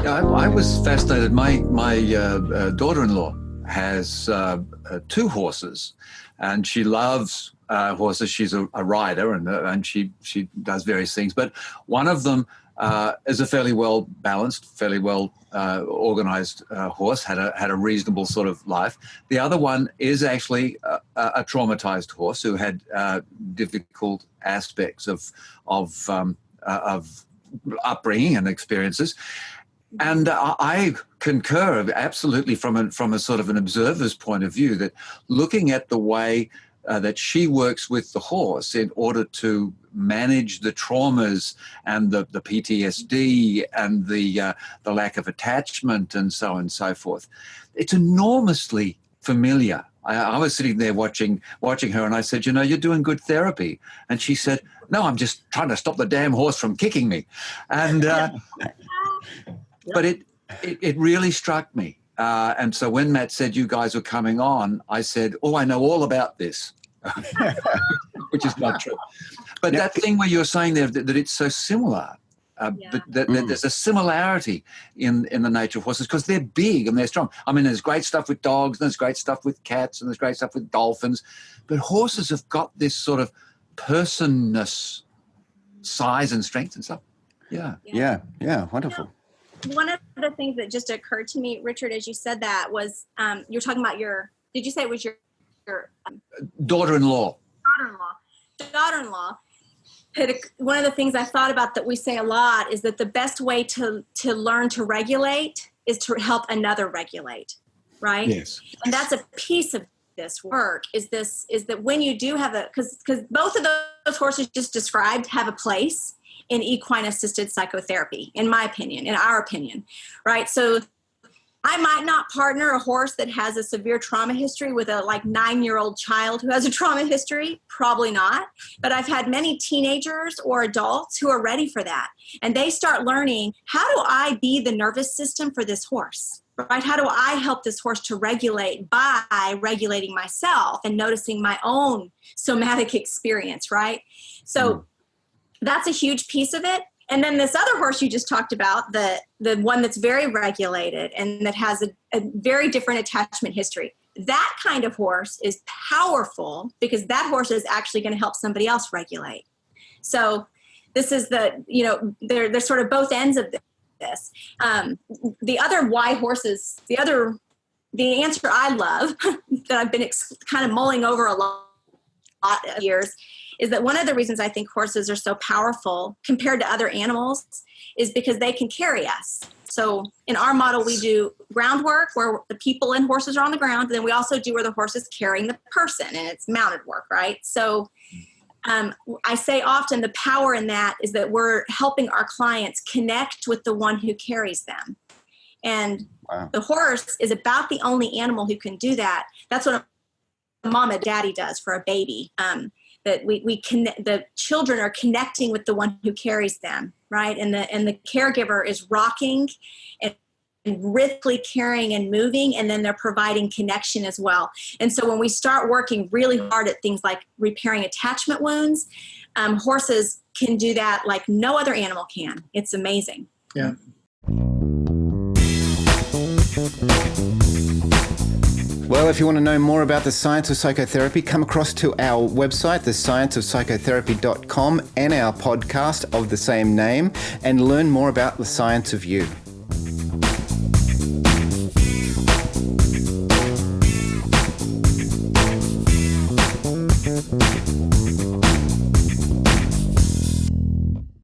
Yeah, I was fascinated. My daughter-in-law has two horses, and she loves horses. She's a rider, and she does various things. But one of them is a fairly well balanced, fairly well organized horse. Had a reasonable sort of life. The other one is actually a traumatized horse who had difficult aspects of upbringing and experiences. And I concur absolutely from a sort of an observer's point of view that looking at the way that she works with the horse in order to manage the traumas and the PTSD and the lack of attachment and so on and so forth, it's enormously familiar. I was sitting there watching her, and I said, you're doing good therapy. And she said, no, I'm just trying to stop the damn horse from kicking me. And but it really struck me. And so when Matt said you guys were coming on, I said, I know all about this, which is not true. But that thing where you're saying there that it's so similar, that there's a similarity in the nature of horses because they're big and they're strong. I mean, there's great stuff with dogs, and there's great stuff with cats, and there's great stuff with dolphins. But horses have got this sort of personness, size and strength and stuff. Yeah, wonderful. One of the things that just occurred to me, Richard, as you said that was you're talking about did you say it was your daughter-in-law? Daughter-in-law. One of the things I thought about that we say a lot is that the best way to learn to regulate is to help another regulate, right? Yes. And that's a piece of this work is that when you do have because both of those horses just described have a place in equine assisted psychotherapy, in my opinion, in our opinion, right? So I might not partner a horse that has a severe trauma history with a 9-year-old child who has a trauma history, probably not. But I've had many teenagers or adults who are ready for that. And they start learning, how do I be the nervous system for this horse? Right? How do I help this horse to regulate by regulating myself and noticing my own somatic experience, right? So that's a huge piece of it. And then this other horse you just talked about, the one that's very regulated and that has a very different attachment history. That kind of horse is powerful because that horse is actually going to help somebody else regulate. So this is there's sort of both ends of this. The other why horses, the answer I love that I've been kind of mulling over a lot of years is that one of the reasons I think horses are so powerful compared to other animals is because they can carry us. So in our model, we do groundwork where the people and horses are on the ground. And then we also do where the horse is carrying the person, and it's mounted work, right? So I say often the power in that is that we're helping our clients connect with the one who carries them. And the horse is about the only animal who can do that. That's what a mom and daddy does for a baby. That the children are connecting with the one who carries them, right? And the caregiver is rocking and rhythmically carrying and moving, and then they're providing connection as well. And so when we start working really hard at things like repairing attachment wounds, horses can do that like no other animal can. It's amazing. Yeah. Well, if you want to know more about the science of psychotherapy, come across to our website, thescienceofpsychotherapy.com, and our podcast of the same name, and learn more about the science of you.